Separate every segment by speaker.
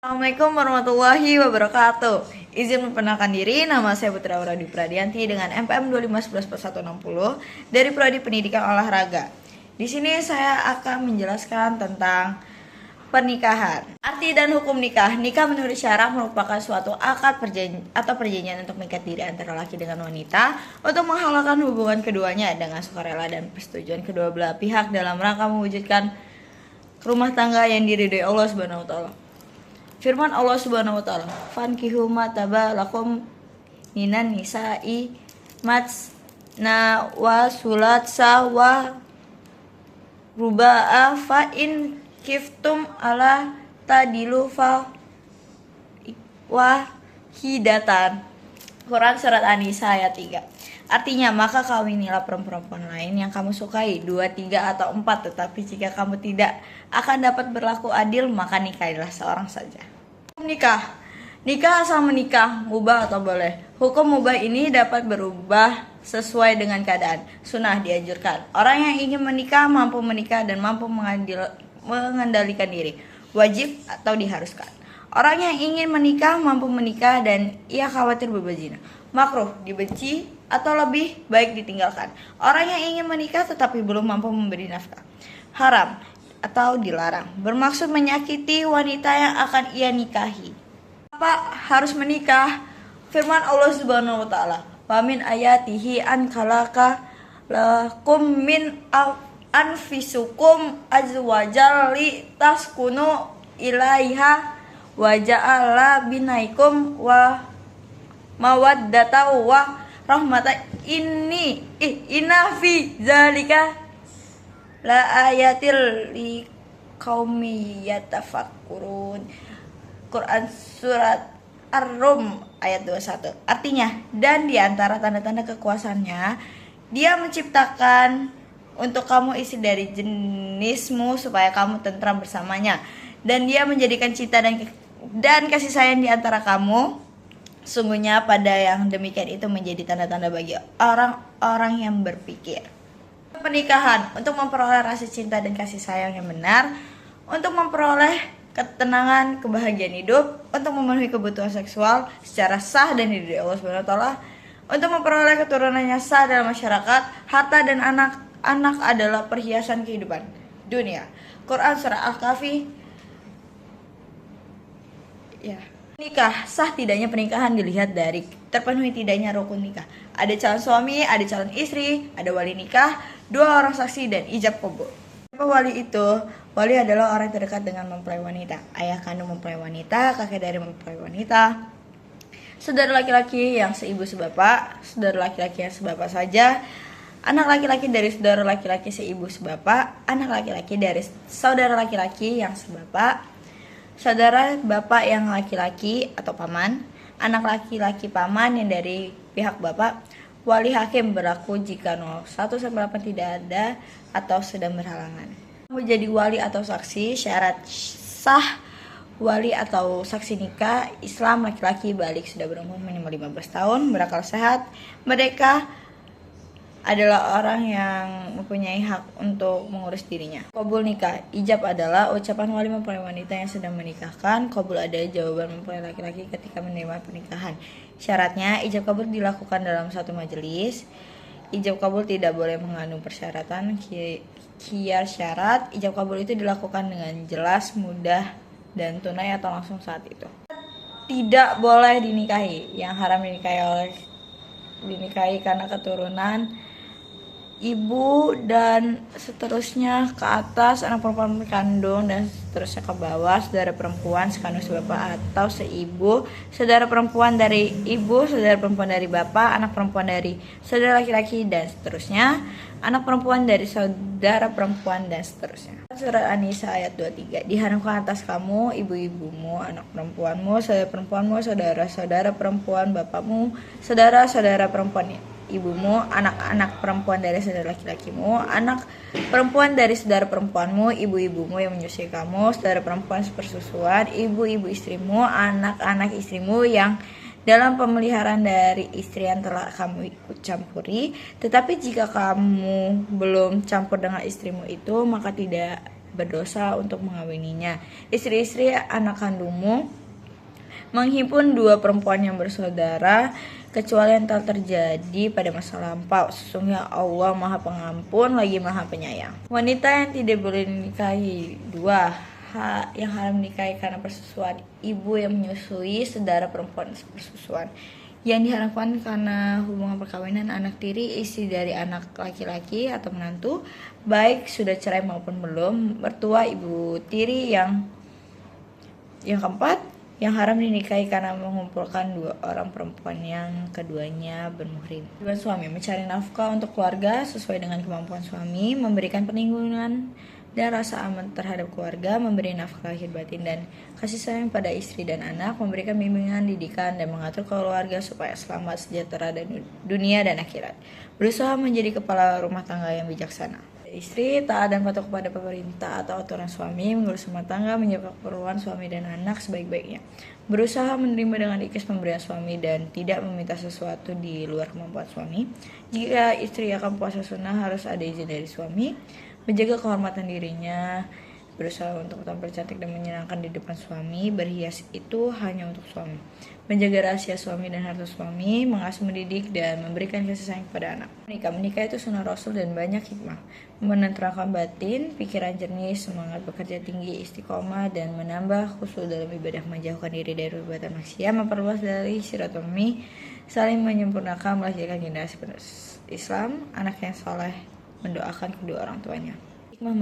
Speaker 1: Assalamualaikum warahmatullahi wabarakatuh. Izin memperkenalkan diri, nama saya Putra Auradi Pradianti dengan MPM 25114160 dari Prodi Pendidikan Olahraga. Di sini saya akan menjelaskan tentang pernikahan. Arti dan hukum nikah. Nikah menurut syara merupakan suatu akad perjanjian untuk mengikat diri antara laki dengan wanita untuk menghalalkan hubungan keduanya dengan sukarela dan persetujuan kedua belah pihak dalam rangka mewujudkan rumah tangga yang diridhoi Allah Subhanahu wa taala. Firman Allah Subhanahu wa taala, "Fankihu ma taba lakum minan nisa'i matsna wa sulatsa wa ruba'a fa in kiftum ala tadilu fa wahidatan." Quran surat An-Nisa ayat 3. Artinya, maka kawinilah perempuan lain yang kamu sukai, 2, 3, atau 4. Tetapi jika kamu tidak akan dapat berlaku adil, maka nikahilah seorang saja. Nikah. Nikah asal menikah, mubah atau boleh. Hukum mubah ini dapat berubah sesuai dengan keadaan. Sunnah dianjurkan. Orang yang ingin menikah mampu menikah dan mampu mengendalikan diri. Wajib atau diharuskan. Orang yang ingin menikah mampu menikah dan ia khawatir berbuat zina. Makruh, dibenci atau lebih baik ditinggalkan. Orang yang ingin menikah tetapi belum mampu memberi nafkah. Haram atau dilarang, bermaksud menyakiti wanita yang akan ia nikahi. Apa harus menikah? Firman Allah Subhanahu wa taala, "Wa min ayatihi an khalaqa lakum min anfisukum azwajal li taskunu ilaiha wa ja'ala binaikum wa mawaddata wa rahmata inna fi zalika la ayatil li qaumi yatafakkurun." Quran surat Ar-Rum ayat 21. Artinya, dan di antara tanda-tanda kekuasaannya, dia menciptakan untuk kamu istri dari jenismu supaya kamu tentram bersamanya, dan dia menjadikan cinta dan kasih sayang di antara kamu. Sungguhnya pada yang demikian itu menjadi tanda-tanda bagi orang-orang yang berpikir. Pernikahan untuk memperoleh rasa cinta dan kasih sayang yang benar, untuk memperoleh ketenangan, kebahagiaan hidup, untuk memenuhi kebutuhan seksual secara sah dan diridhoi Allah Subhanahu wa taala, untuk memperoleh keturunan yang sah dalam masyarakat. Harta dan anak adalah perhiasan kehidupan dunia. Quran surah Al-Kahfi. Ya. Nikah, sah tidaknya pernikahan dilihat dari terpenuhi tidaknya rukun nikah. Ada calon suami, ada calon istri, ada wali nikah, 2 orang saksi, dan ijab kabul. Siapa wali itu? Wali adalah orang terdekat dengan mempelai wanita, ayah kandung mempelai wanita, kakek dari mempelai wanita, saudara laki-laki yang seibu sebapak, saudara laki-laki yang sebapak saja, anak laki-laki dari saudara laki-laki seibu sebapak, anak laki-laki dari saudara laki-laki yang sebapak, saudara bapak yang laki-laki atau paman, anak laki-laki paman yang dari pihak bapak. Wali hakim berlaku jika 01-8 tidak ada atau sedang berhalangan. Menjadi wali atau saksi, syarat sah wali atau saksi nikah Islam, laki-laki balik sudah berumur minimal 15 tahun, berakal sehat, mereka adalah orang yang mempunyai hak untuk mengurus dirinya. Qabul nikah, ijab adalah ucapan wali mempelai wanita yang sedang menikahkan. Qabul adalah jawaban mempelai laki-laki ketika menerima pernikahan. Syaratnya, ijab kabul dilakukan dalam satu majelis. Ijab kabul tidak boleh mengandung persyaratan. Khiyar syarat, ijab kabul itu dilakukan dengan jelas, mudah, dan tunai atau langsung saat itu. Tidak boleh dinikahi. Yang haram dinikahi karena keturunan, ibu dan seterusnya ke atas, anak perempuan kandung dan seterusnya ke bawah, saudara perempuan sekandung sebapak atau seibu, saudara perempuan dari ibu, saudara perempuan dari bapak, anak perempuan dari saudara laki-laki dan seterusnya, anak perempuan dari saudara perempuan dan seterusnya. Surat An-Nisa ayat 23. Diharamkan atas kamu, ibu-ibumu, anak perempuanmu, saudara perempuanmu, saudara-saudara perempuan bapakmu, saudara-saudara perempuan ibumu, anak-anak perempuan dari saudara laki-lakimu, anak perempuan dari saudara perempuanmu, ibu-ibumu yang menyusui kamu, saudara perempuan sepersusuan, ibu-ibu istrimu, anak-anak istrimu yang dalam pemeliharaan dari istri yang telah kamu ikut campuri. Tetapi jika kamu belum campur dengan istrimu itu, maka tidak berdosa untuk mengawininya. Istri-istri anak kandungmu menghimpun dua perempuan yang bersaudara, kecuali yang telah terjadi pada masa lampau. Sesungguhnya Allah Maha Pengampun lagi Maha Penyayang. Wanita yang tidak boleh dinikahi dua, yang haram dinikahi karena persusuan, ibu yang menyusui saudara perempuan persusuan. Yang diharapkan karena hubungan perkawinan anak tiri, istri dari anak laki-laki atau menantu, baik sudah cerai maupun belum, mertua ibu tiri. Yang keempat, yang haram dinikahi karena mengumpulkan dua orang perempuan yang keduanya bermuhrim. Tujuan suami mencari nafkah untuk keluarga sesuai dengan kemampuan suami, memberikan perlindungan dan rasa aman terhadap keluarga, memberi nafkah lahir batin dan kasih sayang pada istri dan anak, memberikan bimbingan, didikan, dan mengatur keluarga supaya selamat, sejahtera dan dunia dan akhirat. Berusaha menjadi kepala rumah tangga yang bijaksana. Istri taat dan patuh kepada pemerintah atau aturan suami, mengurus rumah tangga, menjaga keperluan suami dan anak sebaik-baiknya. Berusaha menerima dengan ikhlas pemberian suami dan tidak meminta sesuatu di luar kemampuan suami. Jika istri akan puasa sunnah harus ada izin dari suami. Menjaga kehormatan dirinya, berusaha untuk tampil cantik dan menyenangkan di depan suami. Berhias itu hanya untuk suami. Menjaga rahasia suami dan harta suami, mengasuh, mendidik, dan memberikan kasih sayang kepada anak. Menikah itu sunnah Rasul dan banyak hikmah. Menenteramkan batin, pikiran jernih, semangat bekerja tinggi, istiqomah, dan menambah khusyuk dalam ibadah, menjauhkan diri dari perbuatan maksiat, memperluas dari silaturahmi, saling menyempurnakan, melahirkan generasi penerus Islam, anak yang soleh, mendoakan kedua orang tuanya. Hikmah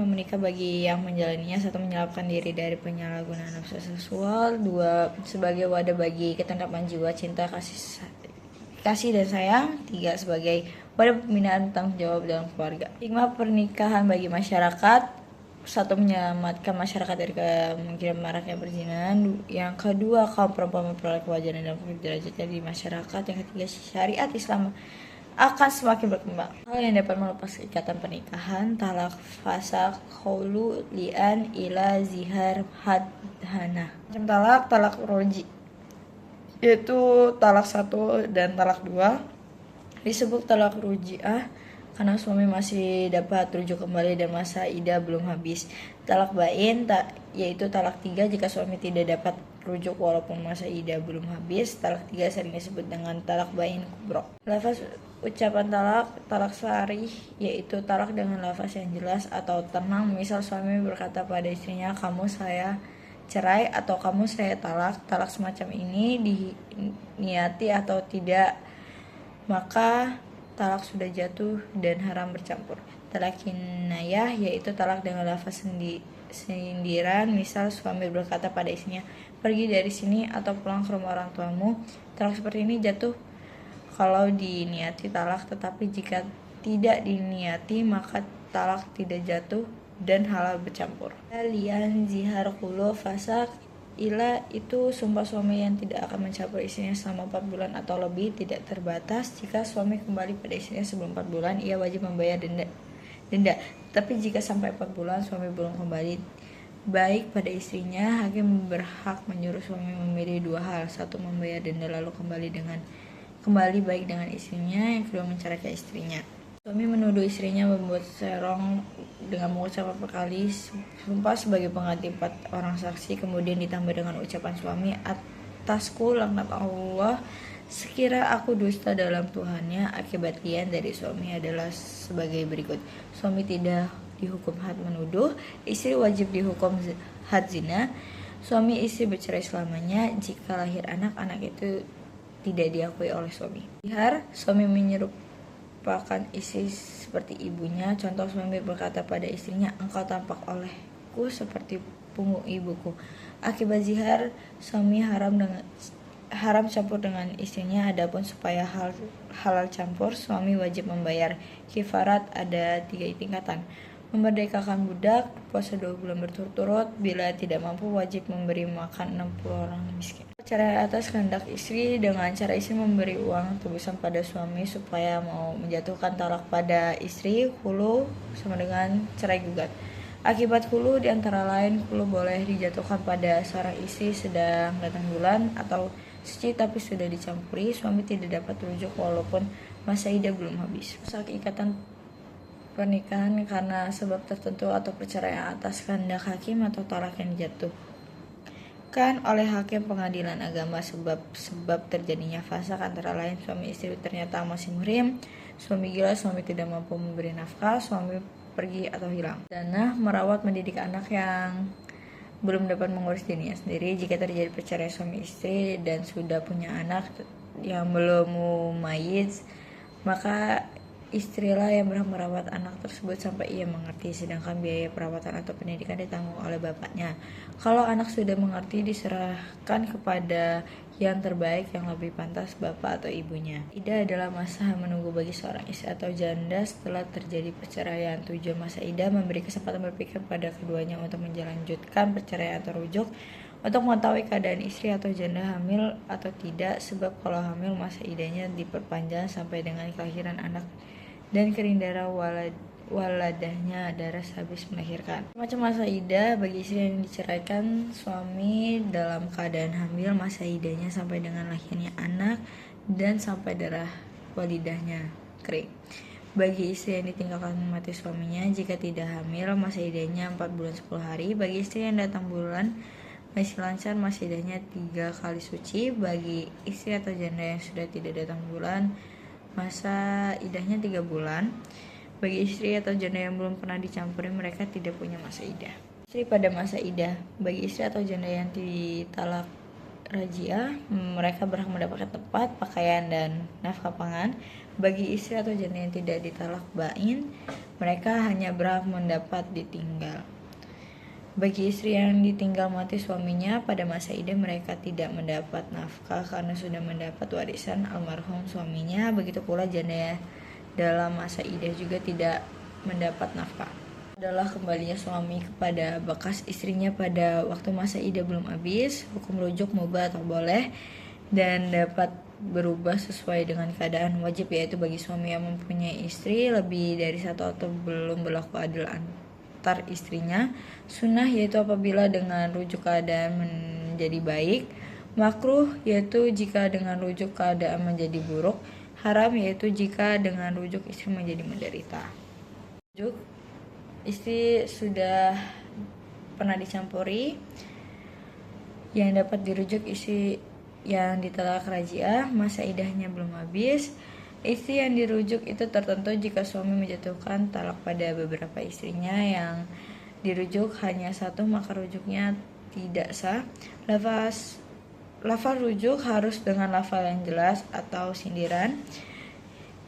Speaker 1: menikah bagi yang menjalaninya: 1. Menyelamatkan diri dari penyalahgunaan nafsu seksual. 2. Sebagai wadah bagi ketentraman jiwa, cinta, kasih dan sayang. 3. Sebagai wadah pembinaan tanggung jawab dalam keluarga. Hikmah pernikahan bagi masyarakat: 1. Menyelamatkan masyarakat dari kemungkinan maraknya perzinahan. Yang kedua, kaum perempuan memperoleh kewajaran dan derajatnya di masyarakat. Yang ketiga, syariat Islam akan semakin berkembang. Hal yang dapat melepas ikatan pernikahan: talak, fasakh, khulu, li'an, ila, zihar, hadhana. Macam talak roji, yaitu talak 1 dan talak 2. Disebut talak ruji'ah karena suami masih dapat rujuk kembali dan masa iddah belum habis. Talak bain yaitu talak 3 jika suami tidak dapat rujuk walaupun masa iddah belum habis. Talak 3 sering disebut dengan talak bain kubro. Lafaz ucapan talak sarih yaitu talak dengan lafaz yang jelas atau tenang. Misal suami berkata pada istrinya, "Kamu saya cerai" atau "Kamu saya talak". Talak semacam ini diniati atau tidak, maka talak sudah jatuh dan haram bercampur. Talak kinayah yaitu talak dengan lafaz sindiran. Misal suami berkata pada istrinya, "Pergi dari sini" atau "Pulang ke rumah orang tuamu". Talak seperti ini jatuh kalau diniati talak, tetapi jika tidak diniati maka talak tidak jatuh dan halal bercampur. Lian, zihar, khulu, fasak, ila itu sumpah suami yang tidak akan mencampur istrinya selama 4 bulan atau lebih, tidak terbatas. Jika suami kembali pada istrinya sebelum 4 bulan, ia wajib membayar denda. Tapi jika sampai 4 bulan suami belum kembali baik pada istrinya, hakim berhak menyuruh suami memilih 2 hal: 1. Membayar denda lalu kembali baik dengan istrinya. Yang kedua, menceraikan istrinya. Suami menuduh istrinya membuat serong dengan mengucap 4 kali sumpah sebagai pengganti 4 orang saksi, kemudian ditambah dengan ucapan suami, "Atasku laknat Allah sekira aku dusta dalam Tuhannya." Akibat lian dari suami adalah sebagai berikut: suami tidak dihukum had menuduh, istri wajib dihukum had zina. Suami istri bercerai selamanya. Jika lahir anak itu tidak diakui oleh suami. Zihar, suami menyerupakan istri seperti ibunya. Contoh, suami berkata pada istrinya, "Engkau tampak olehku seperti punggung ibuku." Akibat zihar, suami haram campur dengan istrinya. Adapun supaya halal campur, suami wajib membayar kifarat. Ada 3 tingkatan: memerdekakan budak, puasa 2 bulan berturut-turut, bila tidak mampu wajib memberi makan 60 orang miskin. Cara atas kehendak istri dengan cara istri memberi uang tebusan pada suami supaya mau menjatuhkan talak pada istri. Hulu sama dengan cerai gugat. Akibat hulu diantara lain, hulu boleh dijatuhkan pada seorang istri sedang datang bulan atau suci tapi sudah dicampuri. Suami tidak dapat rujuk walaupun masa iddah belum habis. Saat ikatan pernikahan karena sebab tertentu atau perceraian atas kehendak hakim atau talak yang dijatuhkan oleh hakim pengadilan agama. Sebab terjadinya fasakh antara lain suami istri ternyata masih muhrim, suami gila, suami tidak mampu memberi nafkah, suami pergi atau hilang, dana merawat mendidik anak yang belum dapat mengurus dirinya sendiri. Jika terjadi perceraian suami istri dan sudah punya anak yang belum mumayyiz, maka istrilah yang berhak merawat anak tersebut sampai ia mengerti, sedangkan biaya perawatan atau pendidikan ditanggung oleh bapaknya. Kalau anak sudah mengerti, diserahkan kepada yang terbaik yang lebih pantas, bapak atau ibunya. Idah adalah masa menunggu bagi seorang istri atau janda setelah terjadi perceraian. Tujuan masa idah memberi kesempatan berpikir pada keduanya untuk menjalankan perceraian atau rujuk, untuk mengetahui keadaan istri atau janda hamil atau tidak, sebab kalau hamil masa idahnya diperpanjang sampai dengan kelahiran anak dan kering darah waladahnya, darah habis melahirkan. Macam masa idah bagi istri yang diceraikan suami dalam keadaan hamil, masa idahnya sampai dengan lahirnya anak dan sampai darah walidahnya kering. Bagi istri yang ditinggalkan mati suaminya jika tidak hamil, masa idahnya 4 bulan 10 hari. Bagi istri yang datang bulan masih lancar, masa idahnya 3 kali suci. Bagi istri atau janda yang sudah tidak datang bulan, masa idahnya 3 bulan. Bagi istri atau janda yang belum pernah dicampuri, mereka tidak punya masa idah. Istri pada masa idah. Bagi istri atau janda yang ditalak rajiah, mereka berhak mendapatkan tempat, pakaian, dan nafkah pangan. Bagi istri atau janda yang tidak ditalak bain, mereka hanya berhak mendapat ditinggal. Bagi istri yang ditinggal mati suaminya pada masa idah, mereka tidak mendapat nafkah karena sudah mendapat warisan almarhum suaminya. Begitu pula janda dalam masa idah juga tidak mendapat nafkah. Adalah kembalinya suami kepada bekas istrinya pada waktu masa idah belum habis. Hukum rujuk mubah atau boleh dan dapat berubah sesuai dengan keadaan. Wajib yaitu bagi suami yang mempunyai istri lebih dari satu atau belum berlaku adil antar istrinya. Sunnah yaitu apabila dengan rujuk keadaan menjadi baik. Makruh yaitu jika dengan rujuk keadaan menjadi buruk. Haram yaitu jika dengan rujuk istri menjadi menderita. Rujuk istri sudah pernah dicampuri, yang dapat dirujuk istri yang ditalak rajiah, masa idahnya belum habis. Istri yang dirujuk itu tertentu jika suami menjatuhkan talak pada beberapa istrinya. Yang dirujuk hanya satu, maka rujuknya tidak sah. Lafaz rujuk harus dengan lafal yang jelas atau sindiran.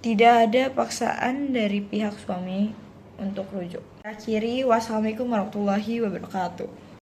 Speaker 1: Tidak ada paksaan dari pihak suami untuk rujuk. Akhiri, wassalamualaikum warahmatullahi wabarakatuh.